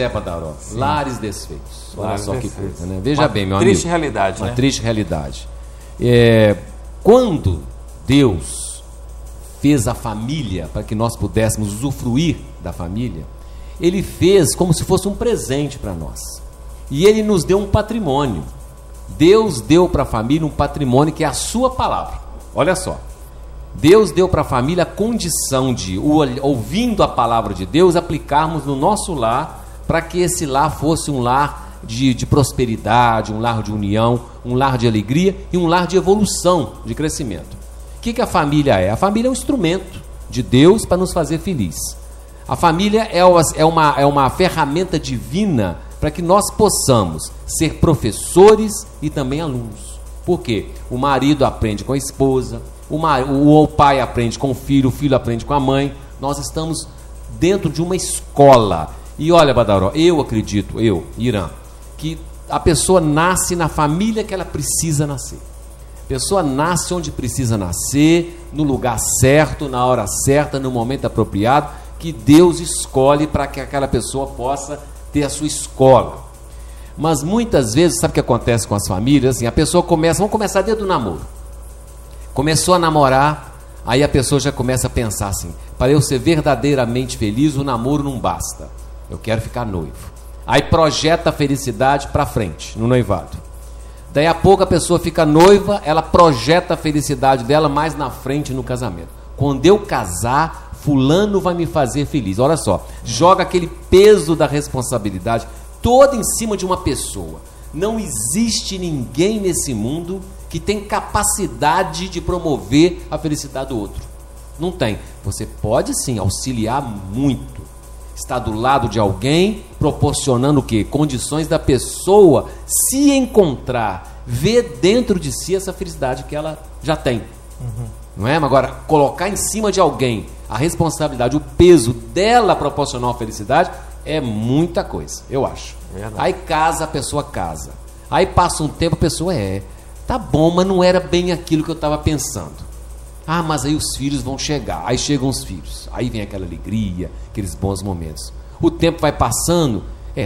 Badaró, lares desfeitos. Olha só que coisa, né? Veja bem, meu amigo. Uma triste realidade, né? Uma triste realidade. Quando Deus fez a família para que nós pudéssemos usufruir da família, Ele fez como se fosse um presente para nós. E Ele nos deu um patrimônio. Deus deu para a família um patrimônio que é a sua palavra. Olha só. Deus deu para a família a condição de, ouvindo a palavra de Deus, aplicarmos no nosso lar, para que esse lar fosse um lar de prosperidade, um lar de união, um lar de alegria e um lar de evolução, de crescimento. O que a família é? A família é um instrumento de Deus para nos fazer felizes. A família é uma ferramenta divina para que nós possamos ser professores e também alunos. Por quê? O marido aprende com a esposa, o pai aprende com o filho aprende com a mãe. Nós estamos dentro de uma escola. E olha, Badaró, eu acredito, Irã, que a pessoa nasce na família que ela precisa nascer. A pessoa nasce onde precisa nascer, no lugar certo, na hora certa, no momento apropriado, que Deus escolhe para que aquela pessoa possa ter a sua escola. Mas muitas vezes, sabe o que acontece com as famílias? Assim, a pessoa vamos começar desde o namoro. Começou a namorar, aí a pessoa já começa a pensar assim: para eu ser verdadeiramente feliz, o namoro não basta. Eu quero ficar noivo. Aí projeta a felicidade para frente, no noivado. Daí a pouco a pessoa fica noiva, ela projeta a felicidade dela mais na frente no casamento. Quando eu casar, fulano vai me fazer feliz. Olha só, joga aquele peso da responsabilidade todo em cima de uma pessoa. Não existe ninguém nesse mundo que tem capacidade de promover a felicidade do outro. Não tem. Você pode sim auxiliar muito. Estar do lado de alguém, proporcionando o quê? Condições da pessoa se encontrar, ver dentro de si essa felicidade que ela já tem. Não é? Agora, colocar em cima de alguém a responsabilidade, o peso dela proporcionar a felicidade, é muita coisa, eu acho. Aí casa, a pessoa casa. Aí passa um tempo, a pessoa tá bom, mas não era bem aquilo que eu estava pensando. Ah, mas aí os filhos vão chegar. Aí chegam os filhos. Aí vem aquela alegria, aqueles bons momentos. O tempo vai passando.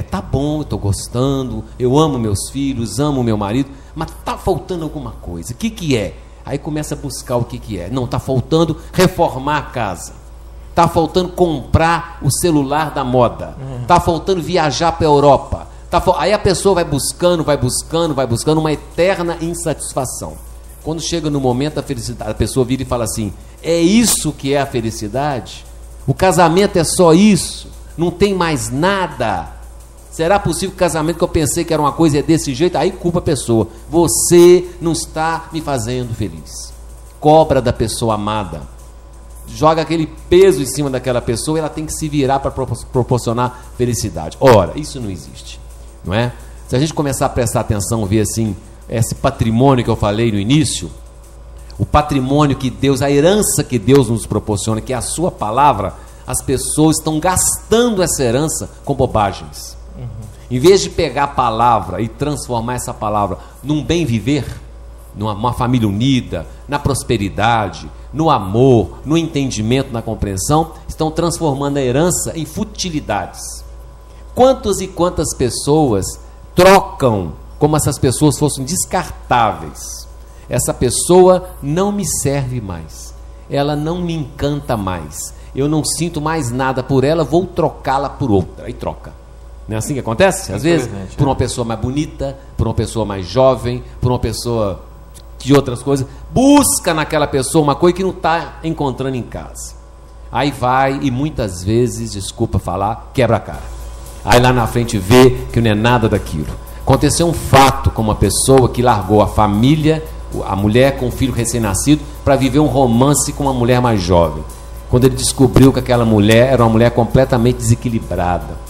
Tá bom, eu estou gostando. Eu amo meus filhos, amo meu marido. Mas tá faltando alguma coisa. O que é? Aí começa a buscar o que é. Não, tá faltando reformar a casa. Tá faltando comprar o celular da moda. Tá faltando viajar para a Europa. Aí a pessoa vai buscando uma eterna insatisfação. Quando chega no momento da felicidade, a pessoa vira e fala assim: é isso que é a felicidade? O casamento é só isso? Não tem mais nada? Será possível que o casamento que eu pensei que era uma coisa é desse jeito? Aí culpa a pessoa. Você não está me fazendo feliz. Cobra da pessoa amada. Joga aquele peso em cima daquela pessoa e ela tem que se virar para proporcionar felicidade. Ora, isso não existe, não é? Se a gente começar a prestar atenção, ver assim, esse patrimônio que eu falei no início, o patrimônio que Deus, a herança que Deus nos proporciona, que é a sua palavra, as pessoas estão gastando essa herança com bobagens. Em vez de pegar a palavra e transformar essa palavra num bem viver, numa família unida, na prosperidade, no amor, no entendimento, na compreensão, estão transformando a herança em futilidades. Quantas e quantas pessoas trocam como se essas pessoas fossem descartáveis? Essa pessoa não me serve mais, ela não me encanta mais, eu não sinto mais nada por ela, vou trocá-la por outra. Aí troca. Não é assim que acontece? Às vezes, por uma pessoa mais bonita, por uma pessoa mais jovem, por uma pessoa de outras coisas, busca naquela pessoa uma coisa que não está encontrando em casa. Aí vai e muitas vezes, desculpa falar, quebra a cara. Aí lá na frente vê que não é nada daquilo. Aconteceu um fato com uma pessoa que largou a família, a mulher com um filho recém-nascido, para viver um romance com uma mulher mais jovem. Quando ele descobriu que aquela mulher era uma mulher completamente desequilibrada.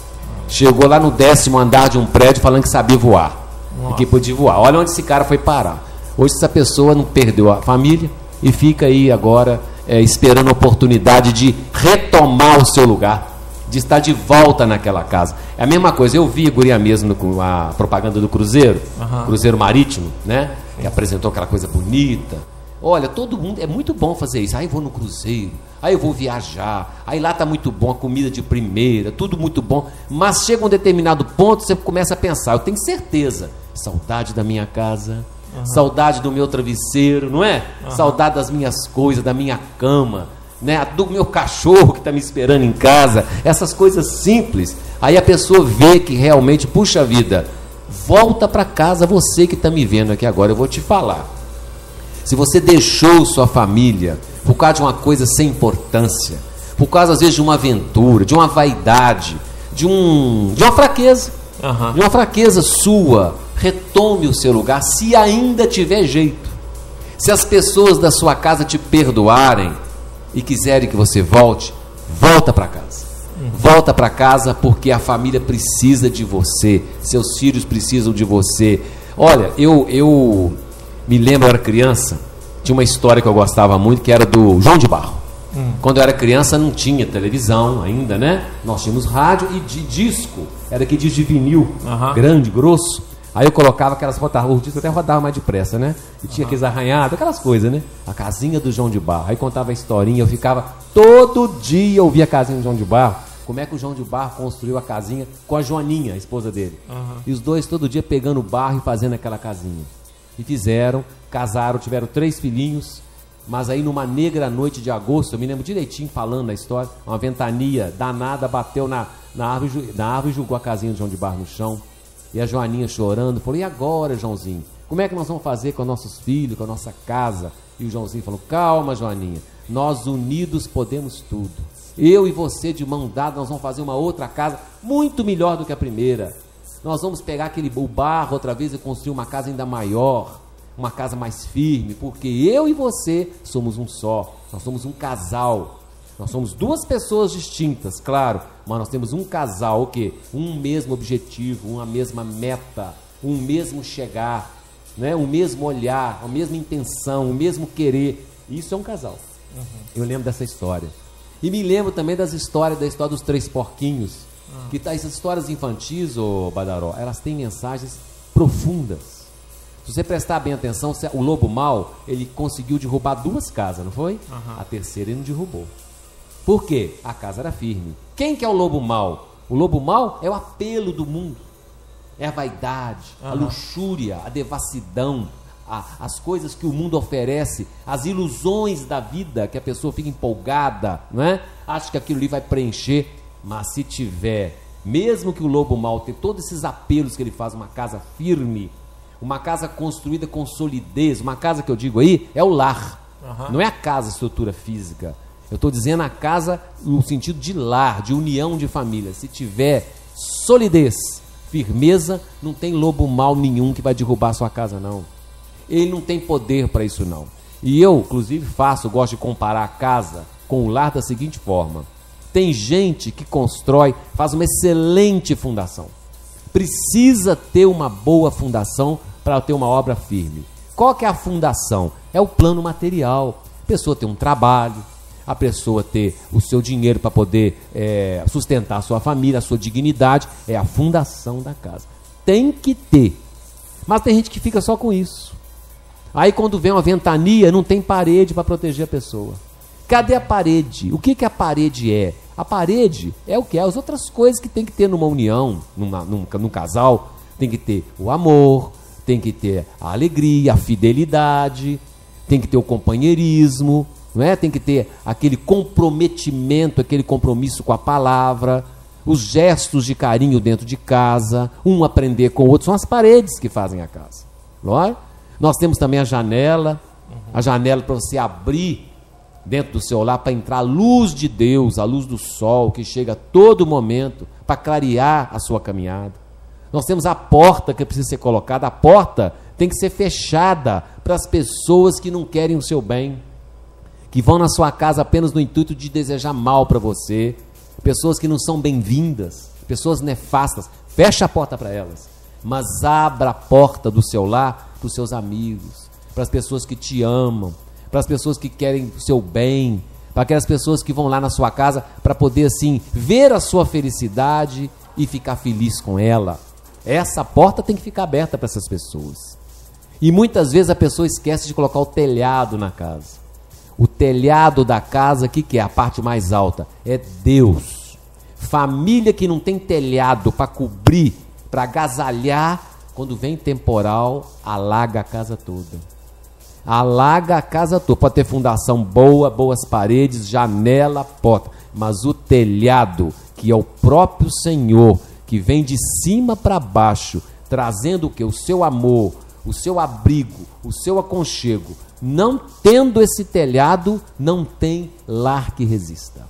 Chegou lá no 10º andar de um prédio falando que sabia voar. E que podia voar. Olha onde esse cara foi parar. Hoje essa pessoa não perdeu a família e fica aí agora esperando a oportunidade de retomar o seu lugar, de estar de volta naquela casa. É a mesma coisa, eu vi a guria mesmo a propaganda do Cruzeiro, Cruzeiro Marítimo, né? Que apresentou aquela coisa bonita. Olha, todo mundo, é muito bom fazer isso. Aí vou no Cruzeiro, aí eu vou viajar, aí lá está muito bom, a comida de primeira, tudo muito bom, mas chega um determinado ponto, você começa a pensar, eu tenho certeza, saudade da minha casa, saudade do meu travesseiro, não é? Saudade das minhas coisas, da minha cama, né? Do meu cachorro que está me esperando em casa, essas coisas simples. Aí a pessoa vê que realmente, puxa vida, volta para casa, você que está me vendo aqui agora, eu vou te falar. Se você deixou sua família por causa de uma coisa sem importância, por causa às vezes de uma aventura, de uma vaidade, de uma fraqueza, de uma fraqueza sua, retome o seu lugar, se ainda tiver jeito. Se as pessoas da sua casa te perdoarem e quiserem que você volte, volta para casa. Volta para casa porque a família precisa de você, seus filhos precisam de você. Olha, eu me lembro, eu era criança, tinha uma história que eu gostava muito, que era do João de Barro. Quando eu era criança não tinha televisão ainda, né? Nós tínhamos rádio e de disco, era aquele disco de vinil, grande, grosso. Aí eu colocava aquelas o disco até rodava mais depressa, né? E tinha aqueles arranhados, aquelas coisas, né? A casinha do João de Barro. Aí contava a historinha, eu ficava todo dia, eu ouvia a casinha do João de Barro. Como é que o João de Barro construiu a casinha com a Joaninha, a esposa dele. E os dois todo dia pegando barro e fazendo aquela casinha. E fizeram, casaram, tiveram 3 filhinhos. Mas aí numa negra noite de agosto, eu me lembro direitinho falando da história, uma ventania danada bateu na árvore e jogou a casinha do João de Barro no chão. E a Joaninha chorando, falou, e agora, Joãozinho? Como é que nós vamos fazer com nossos filhos, com a nossa casa? E o Joãozinho falou, calma, Joaninha, nós unidos podemos tudo. Eu e você de mão dada, nós vamos fazer uma outra casa muito melhor do que a primeira. Nós vamos pegar o barro outra vez e construir uma casa ainda maior, uma casa mais firme, porque eu e você somos um só, nós somos um casal. Nós somos 2 pessoas distintas, claro, mas nós temos um casal, o quê? Um mesmo objetivo, uma mesma meta, um mesmo chegar, né? Um mesmo olhar, a mesma intenção, o mesmo querer. Isso é um casal. Eu lembro dessa história. E me lembro também da história dos 3 porquinhos. Que essas histórias infantis, ô Badaró, elas têm mensagens profundas. Se você prestar bem atenção, o lobo mau, ele conseguiu derrubar 2 casas, não foi? A terceira ele não derrubou. Por quê? A casa era firme. Quem que é o lobo mau? O lobo mau é o apelo do mundo. É a vaidade, a luxúria, a devassidão, as coisas que o mundo oferece, as ilusões da vida, que a pessoa fica empolgada, não é? Acha que aquilo ali vai preencher. Mas se tiver, mesmo que o lobo mau tenha todos esses apelos que ele faz, uma casa firme, uma casa construída com solidez, uma casa que eu digo aí é o lar, não é a casa, a estrutura física. Eu estou dizendo a casa no sentido de lar, de união de família. Se tiver solidez, firmeza, não tem lobo mau nenhum que vai derrubar a sua casa, não. Ele não tem poder para isso, não. E eu, inclusive, gosto de comparar a casa com o lar da seguinte forma. Tem gente que constrói, faz uma excelente fundação. Precisa ter uma boa fundação para ter uma obra firme. Qual que é a fundação? É o plano material. A pessoa tem um trabalho, a pessoa ter o seu dinheiro para poder sustentar a sua família, a sua dignidade, é a fundação da casa. Tem que ter. Mas tem gente que fica só com isso. Aí quando vem uma ventania, não tem parede para proteger a pessoa. Cadê a parede? O que a parede é? A parede é o que? É as outras coisas que tem que ter numa união, num casal. Tem que ter o amor, tem que ter a alegria, a fidelidade, tem que ter o companheirismo, não é? Tem que ter aquele comprometimento, aquele compromisso com a palavra, os gestos de carinho dentro de casa, um aprender com o outro, são as paredes que fazem a casa. Não é? Nós temos também a janela para você abrir dentro do seu lar, para entrar a luz de Deus, a luz do sol, que chega a todo momento, para clarear a sua caminhada. Nós temos a porta que precisa ser colocada, a porta tem que ser fechada para as pessoas que não querem o seu bem, que vão na sua casa apenas no intuito de desejar mal para você, pessoas que não são bem-vindas, pessoas nefastas. Fecha a porta para elas, mas abra a porta do seu lar para os seus amigos, para as pessoas que te amam, para as pessoas que querem o seu bem, para aquelas pessoas que vão lá na sua casa para poder assim ver a sua felicidade e ficar feliz com ela. Essa porta tem que ficar aberta para essas pessoas. E muitas vezes a pessoa esquece de colocar o telhado na casa. O telhado da casa, o que é a parte mais alta? É Deus. Família que não tem telhado para cobrir, para agasalhar, quando vem temporal, alaga a casa toda. Alaga a casa toda. Pode ter fundação boa, boas paredes, janela, porta. Mas o telhado, que é o próprio Senhor, que vem de cima para baixo, trazendo o quê? O seu amor, o seu abrigo, o seu aconchego. Não tendo esse telhado, não tem lar que resista.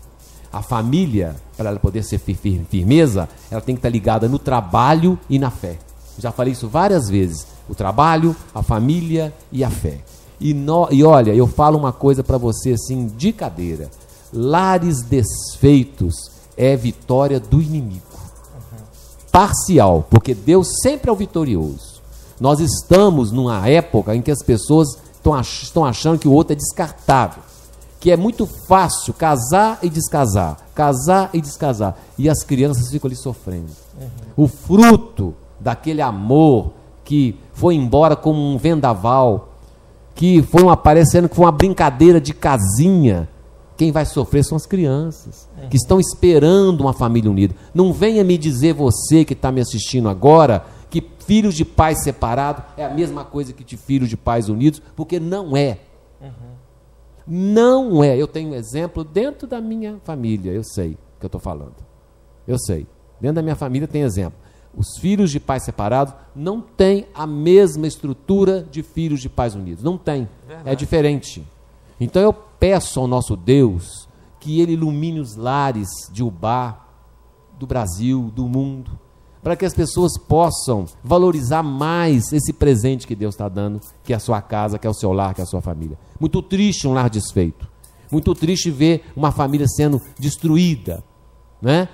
A família, para ela poder ser firmeza, ela tem que estar ligada no trabalho e na fé. Já falei isso várias vezes. O trabalho, a família e a fé. E olha, eu falo uma coisa para você assim, de cadeira. Lares desfeitos é vitória do inimigo. Parcial, porque Deus sempre é o vitorioso. Nós estamos numa época em que as pessoas estão achando que o outro é descartável, que é muito fácil casar e descasar, casar e descasar, e as crianças ficam ali sofrendo. O fruto daquele amor que foi embora como um vendaval, que foi parecendo que foi uma brincadeira de casinha, quem vai sofrer são as crianças, que estão esperando uma família unida. Não venha me dizer, você que está me assistindo agora, que filhos de pais separados é a mesma coisa que de filhos de pais unidos, porque não é. Não é. Eu tenho um exemplo dentro da minha família, eu sei o que eu estou falando. Eu sei. Dentro da minha família tem exemplo. Os filhos de pais separados não têm a mesma estrutura de filhos de pais unidos. Não tem. Verdade. É diferente. Então eu peço ao nosso Deus que Ele ilumine os lares de Ubá, do Brasil, do mundo, para que as pessoas possam valorizar mais esse presente que Deus está dando, que é a sua casa, que é o seu lar, que é a sua família. Muito triste um lar desfeito. Muito triste ver uma família sendo destruída, né?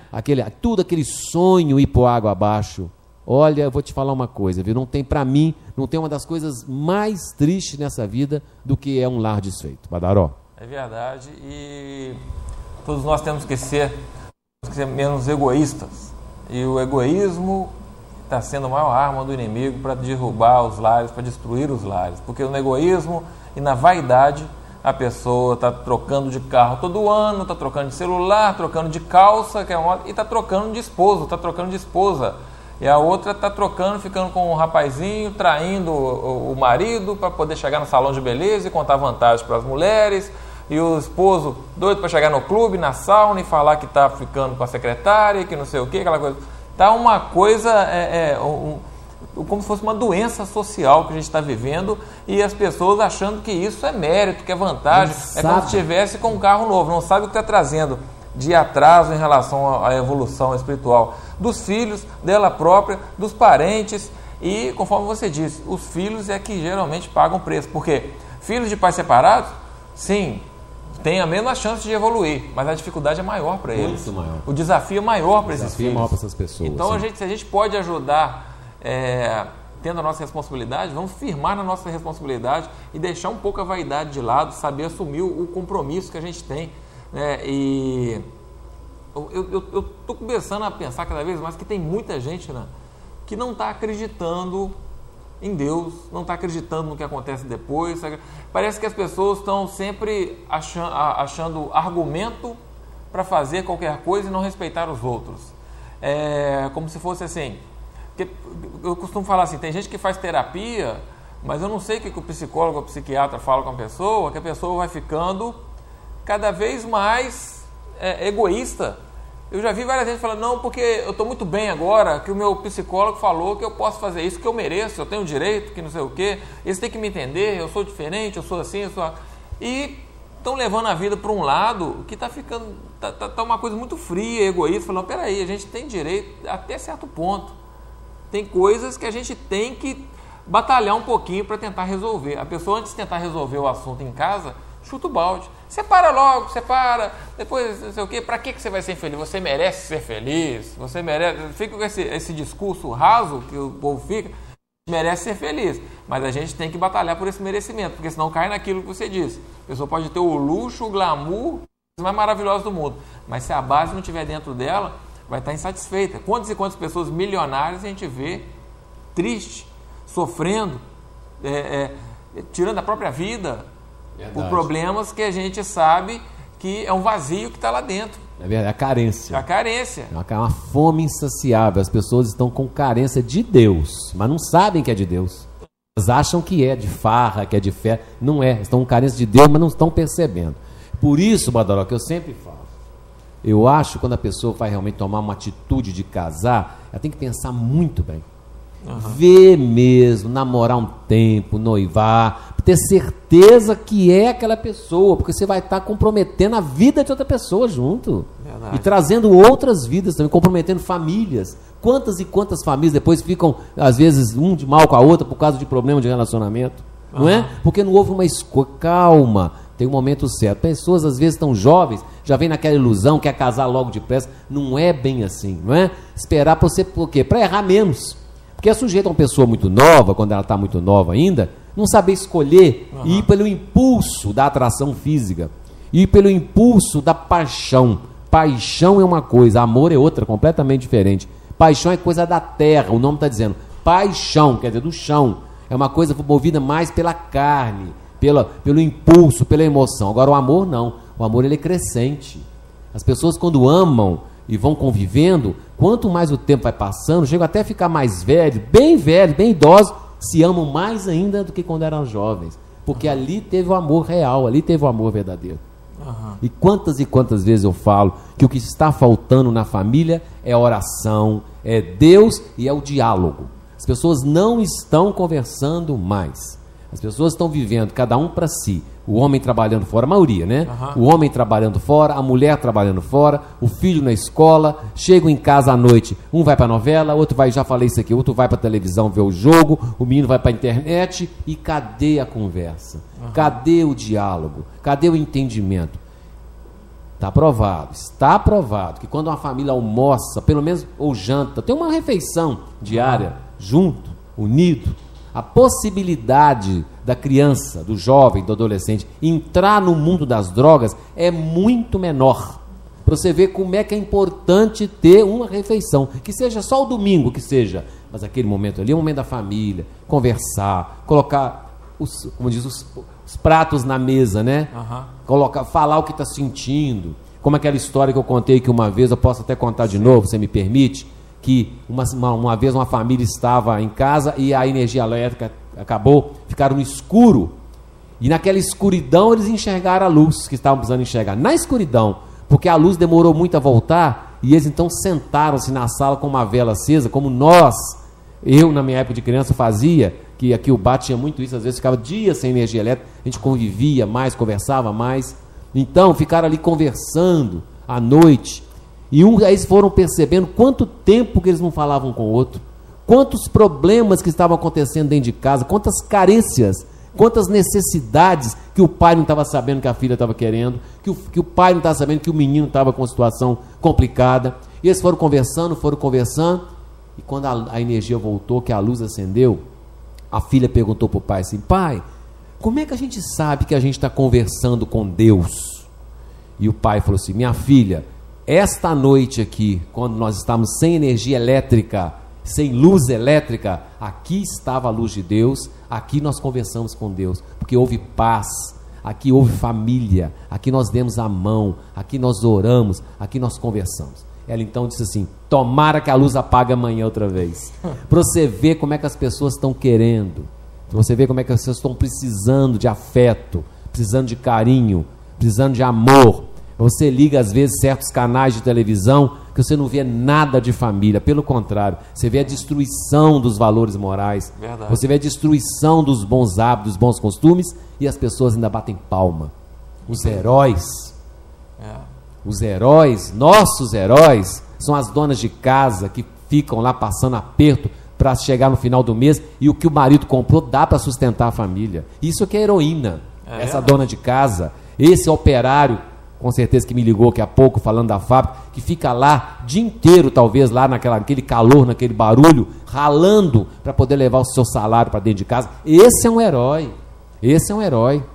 Tudo aquele sonho ir por água abaixo. Olha, eu vou te falar uma coisa, viu? Não tem, para mim, não tem uma das coisas mais tristes nessa vida do que é um lar desfeito. Badaró. É verdade, e todos nós temos que ser menos egoístas. E o egoísmo está sendo a maior arma do inimigo para derrubar os lares, para destruir os lares. Porque no egoísmo e na vaidade, a pessoa está trocando de carro todo ano, está trocando de celular, trocando de calça, e está trocando de esposo, está trocando de esposa. E a outra está trocando, ficando com um rapazinho, traindo o marido para poder chegar no salão de beleza e contar vantagens para as mulheres. E o esposo doido para chegar no clube, na sauna e falar que está ficando com a secretária, que não sei o que, aquela coisa. Está uma coisa, como se fosse uma doença social que a gente está vivendo, e as pessoas achando que isso é mérito, que é vantagem. É como se estivesse com um carro novo, não sabe o que está trazendo de atraso em relação à evolução espiritual dos filhos, dela própria, dos parentes. E, conforme você disse, os filhos é que geralmente pagam o preço. Porque filhos de pais separados, sim, tem a mesma chance de evoluir, mas a dificuldade é maior para eles. Muito maior. O desafio é maior para esses filhos. É maior para essas pessoas. Então, se a gente pode ajudar, tendo a nossa responsabilidade, vamos firmar na nossa responsabilidade e deixar um pouco a vaidade de lado, saber assumir o compromisso que a gente tem. E eu estou começando a pensar cada vez mais que tem muita gente, né, que não está acreditando em Deus, não está acreditando no que acontece depois. Parece que as pessoas estão sempre achando argumento para fazer qualquer coisa e não respeitar os outros. Como se fosse assim, eu costumo falar assim, tem gente que faz terapia, mas eu não sei o que o psicólogo ou o psiquiatra fala com a pessoa, que a pessoa vai ficando cada vez mais egoísta. Eu já vi várias vezes falando, não, porque eu estou muito bem agora, que o meu psicólogo falou que eu posso fazer isso, que eu mereço, eu tenho direito, que não sei o quê, eles têm que me entender, eu sou diferente, eu sou assim, eu sou... E estão levando a vida para um lado que está ficando, tá uma coisa muito fria, egoísta, falando, peraí, a gente tem direito até certo ponto. Tem coisas que a gente tem que batalhar um pouquinho para tentar resolver. A pessoa, antes de tentar resolver o assunto em casa, chuta o balde. Separa logo, separa, depois não sei o quê. Para que você vai ser feliz? Você merece ser feliz, você merece... Fica com esse discurso raso que o povo fica, merece ser feliz. Mas a gente tem que batalhar por esse merecimento, porque senão cai naquilo que você disse. A pessoa pode ter o luxo, o glamour, os mais maravilhosos do mundo, mas se a base não estiver dentro dela, vai estar insatisfeita. Quantas e quantas pessoas milionárias a gente vê triste, sofrendo, tirando a própria vida, por problemas que a gente sabe que é um vazio que está lá dentro. É verdade, a carência. A carência. É uma fome insaciável. As pessoas estão com carência de Deus, mas não sabem que é de Deus. Elas acham que é de farra, que é de fé. Não é. Estão com carência de Deus, mas não estão percebendo. Por isso, Badaló, que eu sempre falo, eu acho que quando a pessoa vai realmente tomar uma atitude de casar, ela tem que pensar muito bem. Ver mesmo, namorar um tempo, noivar, ter certeza que é aquela pessoa, porque você vai estar comprometendo a vida de outra pessoa junto. Verdade. E trazendo outras vidas também, comprometendo famílias. Quantas e quantas famílias depois ficam, às vezes, um de mal com a outra por causa de problema de relacionamento, não é? Porque não houve uma escolha. Calma, tem um momento certo. Pessoas às vezes estão jovens, já vem naquela ilusão, quer casar logo depressa. Não é bem assim, não é? Esperar para você, por quê? Para errar menos. Porque é sujeito a uma pessoa muito nova, quando ela está muito nova ainda, não saber escolher e ir pelo impulso da atração física, ir pelo impulso da paixão. Paixão é uma coisa, amor é outra, completamente diferente. Paixão é coisa da terra, o nome está dizendo. Paixão, quer dizer, do chão. É uma coisa movida mais pela carne, pelo impulso, pela emoção. Agora o amor não, o amor ele é crescente. As pessoas quando amam e vão convivendo, quanto mais o tempo vai passando, chegam até a ficar mais velho, bem idosos, se amam mais ainda do que quando eram jovens. Porque ali teve o amor real, ali teve o amor verdadeiro. E quantas vezes eu falo que o que está faltando na família é oração, é Deus e é o diálogo. As pessoas não estão conversando mais. As pessoas estão vivendo cada um para si. O homem trabalhando fora, a maioria, né? O homem trabalhando fora, a mulher trabalhando fora, o filho na escola, chegam em casa à noite, um vai para a novela, outro vai, já falei isso aqui, outro vai para a televisão ver o jogo, o menino vai para a internet, e cadê a conversa? Cadê o diálogo? Cadê o entendimento? Está provado que quando uma família almoça, pelo menos, ou janta, tem uma refeição diária, junto, unido, a possibilidade da criança, do jovem, do adolescente entrar no mundo das drogas é muito menor. Para você ver como é que é importante ter uma refeição, que seja só o domingo, que seja, mas aquele momento ali é o momento da família, conversar, colocar os pratos na mesa, né? Falar o que está sentindo, como aquela história que eu contei que uma vez, eu posso até contar de novo, você me permite, que uma vez uma família estava em casa e a energia elétrica acabou, ficaram no escuro, e naquela escuridão eles enxergaram a luz que estavam precisando enxergar, na escuridão, porque a luz demorou muito a voltar, e eles então sentaram-se na sala com uma vela acesa, como eu na minha época de criança fazia, que aqui o bar tinha muito isso, às vezes ficava dias sem energia elétrica, a gente convivia mais, conversava mais, então ficaram ali conversando à noite, e aí eles foram percebendo quanto tempo que eles não falavam com o outro, quantos problemas que estavam acontecendo dentro de casa, quantas carências, quantas necessidades que o pai não estava sabendo que a filha estava querendo, que o pai não estava sabendo que o menino estava com uma situação complicada. E eles foram conversando, e quando a energia voltou, que a luz acendeu, a filha perguntou para o pai assim: pai, como é que a gente sabe que a gente está conversando com Deus? E o pai falou assim: minha filha, esta noite aqui, quando nós estávamos sem energia elétrica, sem luz elétrica, aqui estava a luz de Deus, aqui nós conversamos com Deus, porque houve paz, aqui houve família, aqui nós demos a mão, aqui nós oramos, aqui nós conversamos. Ela então disse assim: tomara que a luz apague amanhã outra vez, para você ver como é que as pessoas estão querendo, para você ver como é que as pessoas estão precisando de afeto, precisando de carinho, precisando de amor. Você liga às vezes certos canais de televisão que você não vê nada de família, pelo contrário, você vê a destruição dos valores morais. Verdade. Você vê a destruição dos bons hábitos, dos bons costumes, e as pessoas ainda batem palma. Os heróis, nossos heróis, são as donas de casa que ficam lá passando aperto para chegar no final do mês e o que o marido comprou dá para sustentar a família. Isso que é heroína, essa dona de casa, esse operário, com certeza que me ligou daqui a pouco falando da fábrica, que fica lá o dia inteiro, talvez lá naquele calor, naquele barulho, ralando para poder levar o seu salário para dentro de casa. Esse é um herói,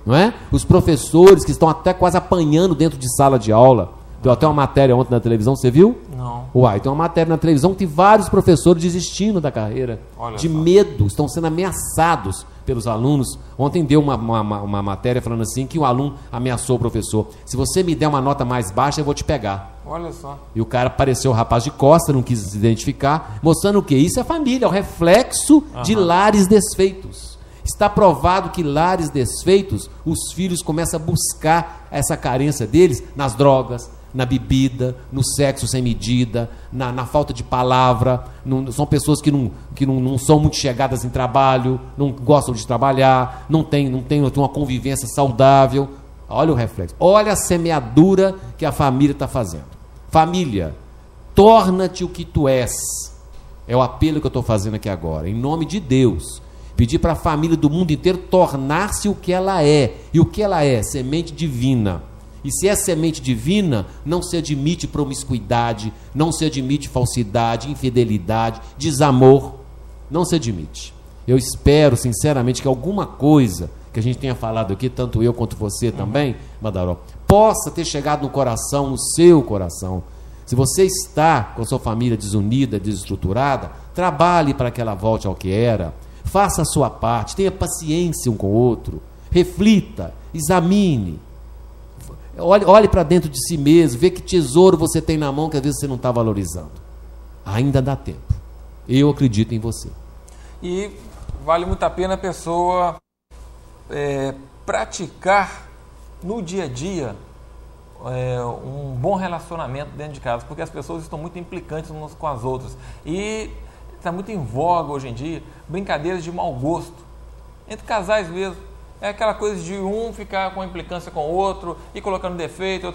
não é? Os professores que estão até quase apanhando dentro de sala de aula. Deu até uma matéria ontem na televisão, você viu? Não. Tem uma matéria na televisão que tem vários professores desistindo da carreira, de medo, estão sendo ameaçados pelos alunos. Ontem deu uma matéria falando assim que o aluno ameaçou o professor: se você me der uma nota mais baixa, eu vou te pegar. Olha só. E o cara apareceu, o rapaz de costa, não quis se identificar, mostrando o quê? Isso é família, é o reflexo de lares desfeitos. Está provado que lares desfeitos, os filhos começam a buscar essa carência deles nas drogas, na bebida, no sexo sem medida, na falta de palavra. São pessoas que não são muito chegadas em trabalho, não gostam de trabalhar, não tem uma convivência saudável. Olha o reflexo, olha a semeadura que a família está fazendo. Família, torna-te o que tu és. É o apelo que eu estou fazendo aqui agora, em nome de Deus. Pedir para a família do mundo inteiro tornar-se o que ela é. E o que ela é? Semente divina. E se é semente divina, não se admite promiscuidade, não se admite falsidade, infidelidade, desamor. Não se admite. Eu espero, sinceramente, que alguma coisa que a gente tenha falado aqui, tanto eu quanto você também, Madaró, possa ter chegado no coração, no seu coração. Se você está com a sua família desunida, desestruturada, trabalhe para que ela volte ao que era. Faça a sua parte, tenha paciência um com o outro. Reflita, examine. Olhe para dentro de si mesmo, vê que tesouro você tem na mão que às vezes você não está valorizando. Ainda dá tempo. Eu acredito em você. E vale muito a pena a pessoa praticar no dia a dia um bom relacionamento dentro de casa, porque as pessoas estão muito implicantes umas com as outras. E está muito em voga hoje em dia brincadeiras de mau gosto, entre casais mesmo. É aquela coisa de um ficar com implicância com o outro e colocando defeito.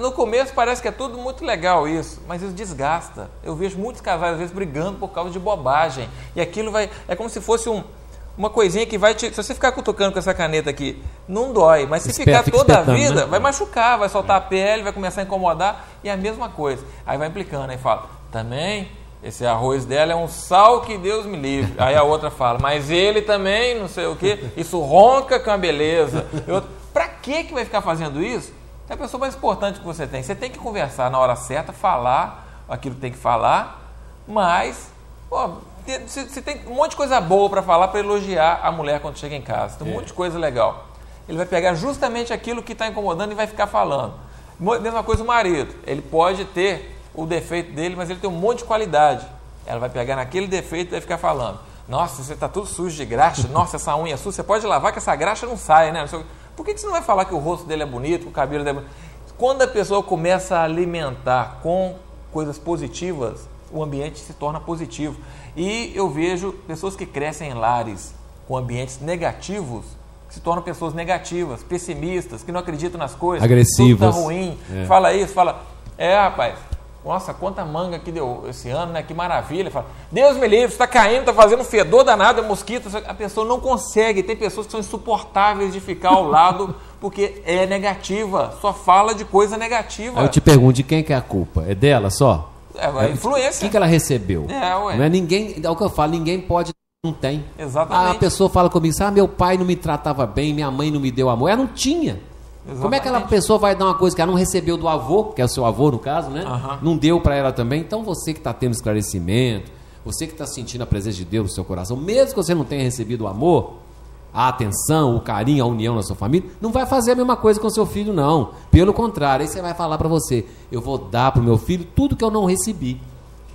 No começo parece que é tudo muito legal isso, mas isso desgasta. Eu vejo muitos casais às vezes brigando por causa de bobagem. E aquilo é como se fosse uma coisinha que vai te... Se você ficar cutucando com essa caneta aqui, não dói. Mas se ficar toda a vida, né? Vai machucar, vai soltar a pele, vai começar a incomodar. E é a mesma coisa. Aí vai implicando, aí fala, também... esse arroz dela é um sal que Deus me livre. Aí a outra fala, mas ele também, não sei o quê, isso ronca com a beleza. Para que vai ficar fazendo isso? É a pessoa mais importante que você tem. Você tem que conversar na hora certa, falar aquilo que tem que falar, mas você tem um monte de coisa boa para falar, para elogiar a mulher quando chega em casa. Tem um monte de coisa legal. Ele vai pegar justamente aquilo que está incomodando e vai ficar falando. Mesma coisa o marido. Ele pode ter o defeito dele, mas ele tem um monte de qualidade. Ela vai pegar naquele defeito e vai ficar falando, nossa, você está tudo sujo de graxa, nossa, essa unha é suja, você pode lavar que essa graxa não sai, né? Por que você não vai falar que o rosto dele é bonito, que o cabelo dele é bonito? Quando a pessoa começa a alimentar com coisas positivas, o ambiente se torna positivo. E eu vejo pessoas que crescem em lares com ambientes negativos, que se tornam pessoas negativas, pessimistas, que não acreditam nas coisas, agressivas, tudo está ruim, fala isso, fala, rapaz, nossa, quanta manga que deu esse ano, né? Que maravilha. Fala, Deus me livre, está caindo, está fazendo um fedor danado, é mosquito. A pessoa não consegue. Tem pessoas que são insuportáveis de ficar ao lado porque é negativa. Só fala de coisa negativa. Aí eu te pergunto, de quem que é a culpa? É dela só? É a influência. O que ela recebeu? Ué. Não é ninguém, é o que eu falo, ninguém pode, não tem. Exatamente. A pessoa fala comigo, meu pai não me tratava bem, minha mãe não me deu amor. Ela não tinha. Exatamente. Como é que aquela pessoa vai dar uma coisa que ela não recebeu do avô, que é o seu avô no caso, né? Não deu para ela também. Então você que está tendo esclarecimento, você que está sentindo a presença de Deus no seu coração, mesmo que você não tenha recebido o amor, a atenção, o carinho, a união na sua família, não vai fazer a mesma coisa com o seu filho, não. Pelo contrário, aí você vai falar para você, eu vou dar para o meu filho tudo que eu não recebi.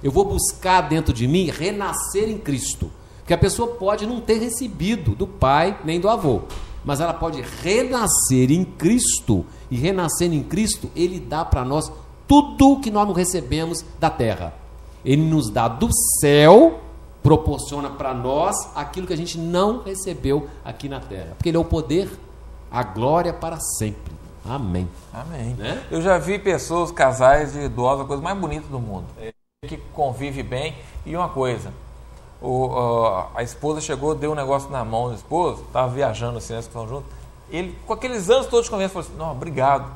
Eu vou buscar dentro de mim renascer em Cristo. Porque a pessoa pode não ter recebido do pai nem do avô, mas ela pode renascer em Cristo, e renascendo em Cristo, Ele dá para nós tudo que nós não recebemos da terra. Ele nos dá do céu, proporciona para nós aquilo que a gente não recebeu aqui na terra. Porque Ele é o poder, a glória para sempre. Amém. Amém. Né? Eu já vi pessoas, casais de idosos, a coisa mais bonita do mundo. Que convive bem. E uma coisa... a esposa chegou, deu um negócio na mão do esposo, estava viajando assim, nós estão juntos. Ele, com aqueles anos todos de conversa, falou assim: não, obrigado.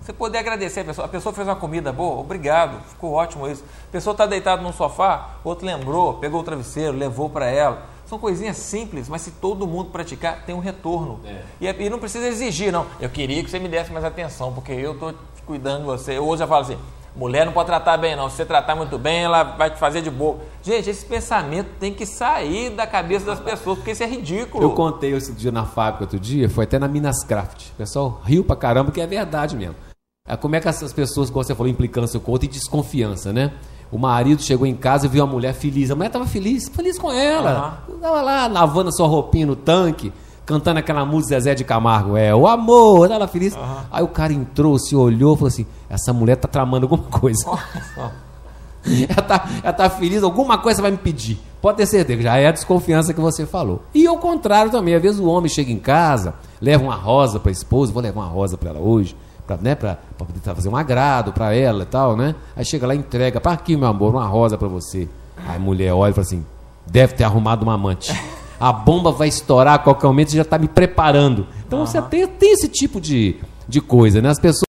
Você poder agradecer a pessoa fez uma comida boa, obrigado, ficou ótimo isso. A pessoa está deitada num sofá, outro lembrou, pegou o travesseiro, levou para ela. São coisinhas simples, mas se todo mundo praticar, tem um retorno. E não precisa exigir, não. Eu queria que você me desse mais atenção, porque eu estou cuidando de você. Eu hoje já falo assim: Mulher não pode tratar bem, não. Se você tratar muito bem, ela vai te fazer de boa. Gente, esse pensamento tem que sair da cabeça das pessoas, porque isso é ridículo. Eu contei esse dia na fábrica outro dia, foi até na Minas Craft. O pessoal riu pra caramba, que é verdade mesmo. Como é que essas pessoas, como você falou, implicância com outra e desconfiança, né? O marido chegou em casa e viu a mulher feliz. A mulher estava feliz com ela. Estava lá lavando sua roupinha no tanque, cantando aquela música Zezé de Camargo. O amor, ela feliz. Aí o cara entrou, se olhou e falou assim: essa mulher tá tramando alguma coisa. ela tá feliz, alguma coisa vai me pedir. Pode ter certeza, já é a desconfiança que você falou. E ao contrário também, às vezes o homem chega em casa, leva uma rosa para a esposa, vou levar uma rosa para ela hoje, para poder fazer um agrado para ela e tal, né? Aí chega lá e entrega: para aqui, meu amor, uma rosa para você. Aí a mulher olha e fala assim: deve ter arrumado uma amante. A bomba vai estourar a qualquer momento, você já está me preparando. Então você tem esse tipo de coisa, né? As pessoas